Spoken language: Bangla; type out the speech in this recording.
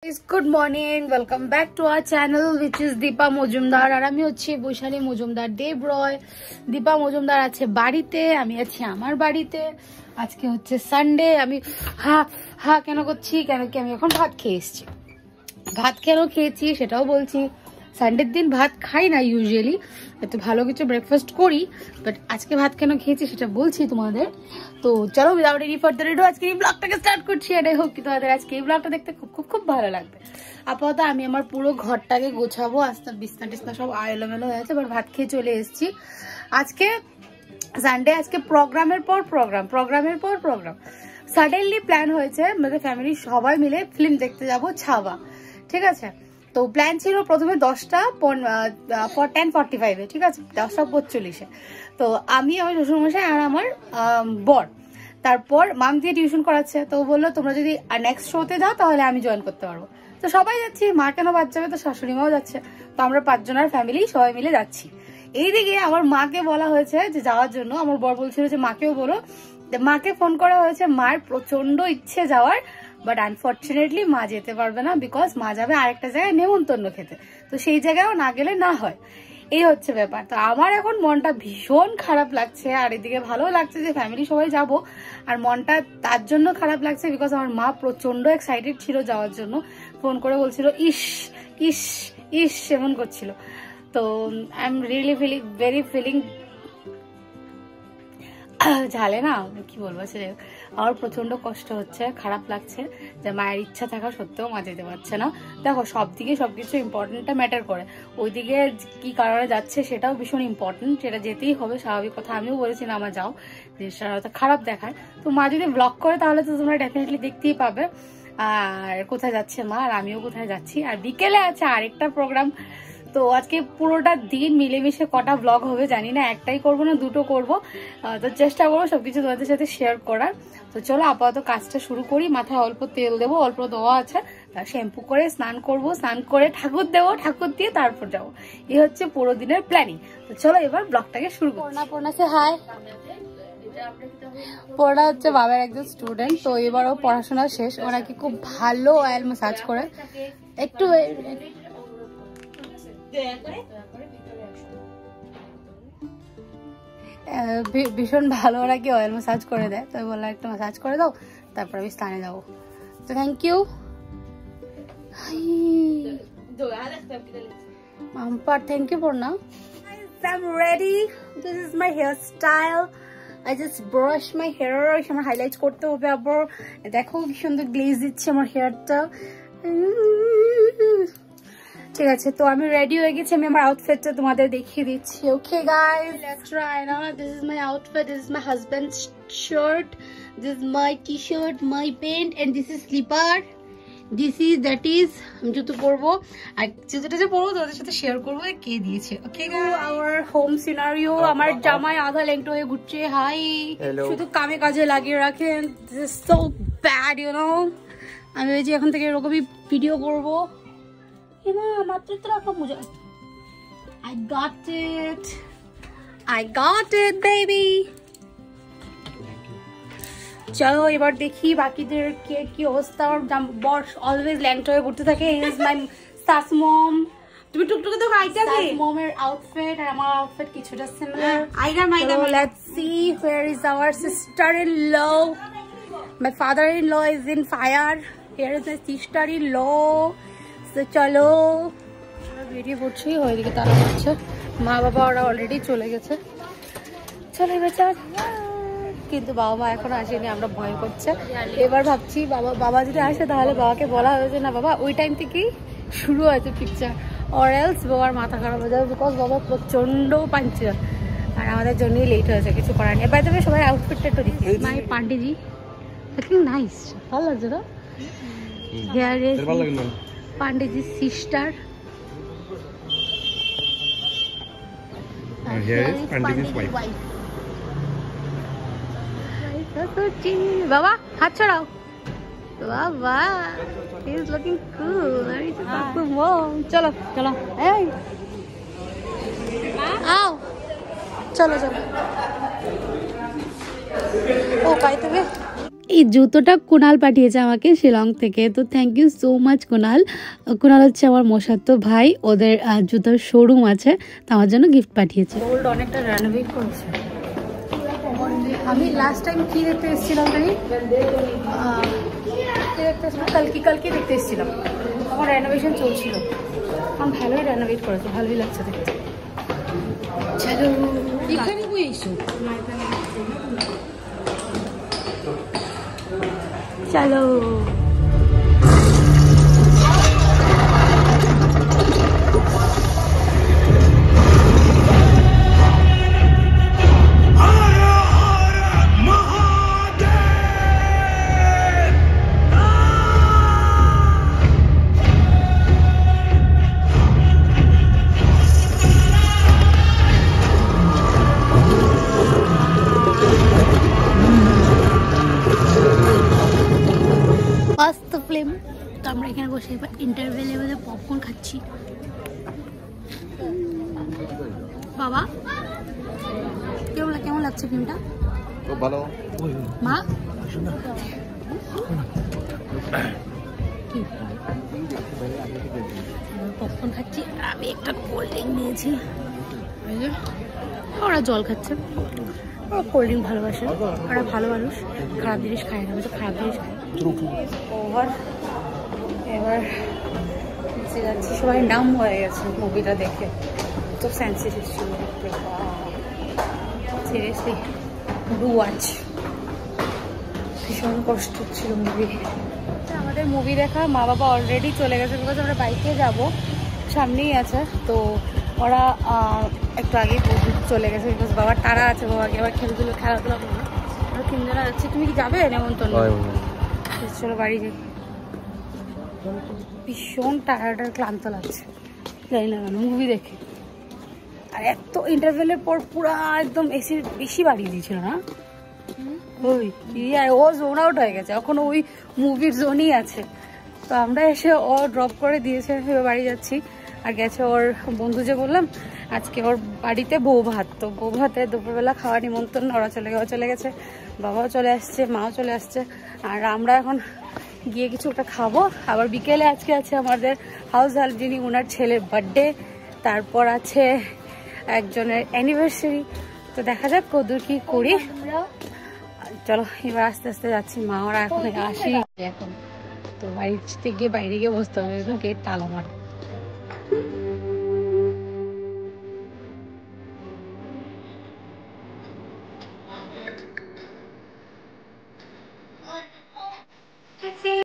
Good morning welcome back to our channel which is Deepa Majumdar और আমি হচ্ছে বৈশালী মজুমদার দেব রয়। দীপা মজুমদার আছে বাড়িতে, আমি আছি আমার বাড়িতে। আজকে হচ্ছে সানডে। আমি হা কেন করছি, কেন কি আমি এখন ভাত খেয়ে এসেছি। ভাত কেন খেয়েছি সেটাও বলছি। সানডের দিন ভাত খাই না ইউজুয়ালি, একটু ভালো কিছু ব্রেকফাস্ট করি, বাট আজকে ভাত কেন খেয়েছি সেটা বলছি তোমাদের। তো চলো উইদাউট এনি ফার্দার এডু আজকে এই ব্লগটাকে স্টার্ট করছি। এটাই হোক কি তোমাদের আজকে এই ব্লগটা দেখতে খুব খুব খুব ভালো লাগবে। আপাতত আমি আমার পুরো ঘরটাকে গোছাবো, আস্তে বিছনা টিছনা সব এলোমেলো হয়ে আছে, বাট ভাত খেয়ে চলে এসেছি। আজকে সানডে, আজকে প্রোগ্রামের পর প্রোগ্রাম সাডেনলি প্ল্যান হয়েছে আমাদের ফ্যামিলি সবাই মিলে ফিল্ম দেখতে যাব ছাওয়া, ঠিক আছে। তো প্ল্যান ছিল প্রথমে 10:45-এ, ঠিক আছে, 10:45-এ। তো আমি, আমার শ্বশুরমশাই আর আমার বর, তারপর মাম দিয়ে টিউশন করাচ্ছে। তো বললো তোমরা যদি নেক্সট শোতে যাও তাহলে আমি জয়েন করতে পারবো। তো সবাই যাচ্ছি, মা কেন বাদ যাবে, তো শাশুড়ি মাও যাচ্ছে। তো আমরা 5 জনের ফ্যামিলি সবাই মিলে যাচ্ছি। এইদিকে আমার মাকে বলা হয়েছে যে যাওয়ার জন্য, আমার বর বলছিল যে মাকেও বলো। মাকে ফোন করা হয়েছে, মায়ের প্রচন্ড ইচ্ছে যাওয়ার, বাট আনফর্চুনেটলি মা যেতে পারবে না, বিকজ মা যাবে আরেকটা জায়গায় নেমন্তন্ন খেতে। তো সেই জায়গায়ও না গেলে না হয়, এই হচ্ছে ব্যাপার। তো আমার এখন মনটা ভীষণ খারাপ লাগছে, আর এদিকে ভালো লাগছে যে ফ্যামিলি সবাই যাব। আর মনটা তার জন্য খারাপ লাগছে বিকজ আমার মা প্রচন্ড এক্সাইটেড ছিল যাওয়ার জন্য, ফোন করে বলছিল ইস ইস ইস এমন করছিল। তো আই এম রিয়েলি ফিলিং ঝালে না, কি বলবো, সে আমার প্রচন্ড কষ্ট হচ্ছে, খারাপ লাগছে যে মায়ের ইচ্ছা থাকা সত্ত্বেও মা যেতে পারছে না। দেখো, সব দিকে সবকিছু ইম্পর্টেন্টটা ম্যাটার করে, ওইদিকে কি কারণে যাচ্ছে সেটাও ভীষণ ইম্পর্টেন্ট, সেটা যেতেই হবে, স্বাভাবিক কথা। আমিও বলেছি না আমার যাও, জিনিসটা হয়তো খারাপ দেখায়। তো মা যদি ব্লগ করে তাহলে তো তোমরা ডেফিনেটলি দেখতেই পাবে আর কোথায় যাচ্ছে মা, আর আমিও কোথায় যাচ্ছি। আর বিকেলে আছে আরেকটা প্রোগ্রাম। তো আজকে পুরোটা দিন মিলেমিশে কটা ব্লগ হবে জানি না, একটাই করবো না দুটো করবো। তো চেষ্টা করবো সবকিছু তোমাদের সাথে শেয়ার করার। তো চলো আপাতত কাজটা শুরু করি। মাথায় অল্প তেল দেবো, অল্প দেওয়া আছে, তার শ্যাম্পু করে স্নান করব, স্নান করে ঠাকুর দেবো, ঠাকুর দিয়ে তারপর যাবো। এই হচ্ছে পুরো দিনের প্ল্যানিং। তো চলো এবার ব্লগটাকে শুরু করি। পড়না সে হাই। পড়া হচ্ছে বাবার একজন স্টুডেন্ট, তো এবারও পড়াশোনা শেষ। ওনাকে খুব ভালো অয়েল ম্যাসাজ করে, একটু ভীষণ ভালো নাকি অয়েল ম্যাসাজ করে দেয়। তো বললাম একটু ম্যাসাজ করে দাও, তারপর আমি স্নানে যাবো। তো থ্যাংক ইউ। থ্যাংক ইউ পড়না। I'm ready. This is my hairstyle. I just brush my hair. আমার হাইলাইট করতে হবে আবার। দেখো কি সুন্দর গ্লেজ দিচ্ছে আমার হেয়ারটা। ঠিক আছে, তো আমি রেডি হয়ে গেছি। আমি আমার আউটফিটটা তোমাদের দেখিয়ে দিচ্ছি। Okay guys, let's try now. This is my outfit, this is my husband's shirt, this is my t-shirt, my pant, and this is slipper, this is that is. আমি জুতো পরবো, আর জুতোটা যে পরবো তোমাদের সাথে শেয়ার করবো কে দিয়েছে। ওকে, আওয়ার হোম সিনারিও। আমার জামাই আধা ল্যাংটো হয়ে ঘুরছে। হাই, শুধু কামে কাজে লাগিয়ে রাখেন। This is so bad, you know. আমি ওই যে এখন থেকে এরকমই ভিডিও করবো। I got it baby. চলো এবার দেখি বাকিদের কি অবস্থা। বস অলওয়েজ ল্যাংটো হয়ে ঘুরতে থাকে। ইজ মাই সাস মম। তুমি টুকটুকে তো আইটা দে। মমের আউটফিট আর আমার আউটফিট কিছুটা সিমিলার। আইডা let's see where is our sister-in-law. My father-in-law is in fire. Here is my sister-in-law. তো চলো বেরিয়ে পড়ছি। ওইদিকে তারা হচ্ছে, মা বাবা ওরা অলরেডি চলে গেছে। চলে বেচা, কিন্তু বাবা মা এখনো আসেনি, আমরা ভয় করছে। এবার ভাবছি বাবা যদি আসে তাহলে বাবাকে বলা হয়েছে না বাবা ওই টাইম থেকেই শুরু হয়েছে পিকচার, অর এলস বাবার মাথা খারাপ হয়ে যাবে, বিকজ বাবা প্রচন্ড পাঞ্চার আর আমাদের জন্যই লেট হয়েছে, কিছু করার নেই। বাই দ্য ওয়ে সবাই আউটফিটটা একটু দেখি। মাই পান্ডিজি লুকিং নাইস, ভালো লাগছে না? Hair is Pandit's sister. And here is Pandit's wife. Baba, হাত ছড়াও। Baba, he is looking cool. Very cool mom. চলো চলো, এই आओ, চলো চলো। ও পাইতে এই জুতোটা কুনাল পাঠিয়েছে আমাকে শিলং থেকে, তো thank you so much Kunal. Kunal হচ্ছে আমার মশাতো ভাই, ওদের জুতোর শোরুম আছে, তো আমার জন্য গিফট পাঠিয়েছে। গোল্ড অনেকটা রেনোভেট করেছে। আমি লাস্ট টাইম কি দেখতে এসেছিলাম জানি, কালকে দেখতে এসেছিলাম, আমার রেনোভেশন চলছিল। আমার ভালোই রেনোভেট করেছে, ভালোই লাগছে দেখতে। চলো এখানে বইছো, চলো ফিল্ম। তো আমরা এখানে বসে এবার ইন্টারভেলে বসে পপকর্ন খাচ্ছি। বাবা কেমন লাগছে ফিল্মটা? খুব ভালো। মা পপকর্ন খাচ্ছি, আমি একটা কোল্ড ড্রিঙ্ক নিয়েছি, ওরা জল খাচ্ছে। ওরা কোল্ড ড্রিঙ্ক ভালোবাসে, ওরা ভালো মানুষ, খারাপ জিনিস খায় না, তো খারাপ জিনিস খায়। এবার যাচ্ছি, সবাই নাম হয়ে গেছে মুভিটা দেখে, তো সেন্সিটিভ ছিল, সিরিয়াসলি ডু ওয়াচ। ভীষণ কষ্ট ছিল মুভি। আমাদের মুভি দেখা মা বাবা অলরেডি চলে গেছে, বিকজ আমরা বাইকে যাব, সামনেই আছে, তো ওরা একটু আগেই চলে গেছে, বিকজ বাবার তারা আছে, বাবাকে আবার খেলাধুলা করবো। আমরা তিনজনা যাচ্ছি। তুমি কি যাবে নেমন্তন্ন? চলো বাড়ি যাই। ভীষণ টায়ার্ড আর ক্লান্ত লাগছে, জানি না কেন, মুভি দেখে। আর এত ইন্টারভেলের পর পুরা একদম এসি বেশি বাড়িয়ে দিয়েছিল না, ওই আর ও জোন আউট হয়ে গেছে, এখন ওই মুভির জোনই আছে। তো আমরা এসে ও ড্রপ করে দিয়েছে, বাড়ি যাচ্ছি। আর গেছে ওর বন্ধু, যে বললাম আজকে ওর বাড়িতে বউ ভাত, তো বউ ভাতে দুপুরবেলা খাওয়া নিমন্ত্রণ, ওরা চলে গেছে, বাবাও চলে আসছে, মাও চলে আসছে। আর আমরা এখন গিয়ে কিছু একটা খাবো। আবার বিকেলে আজকে আছে আমাদের হাউস হেল্প, যিনি ওনার ছেলের বার্থডে, তারপর আছে একজনের অ্যানিভার্সারি। তো দেখা যাক কদূর কি করি। চলো এবার আস্তে আস্তে যাচ্ছি, মা ওরা এখন আসি এখন, তো বাড়িতে গিয়ে বাইরে গিয়ে বসতে হবে, গেট তালা মার।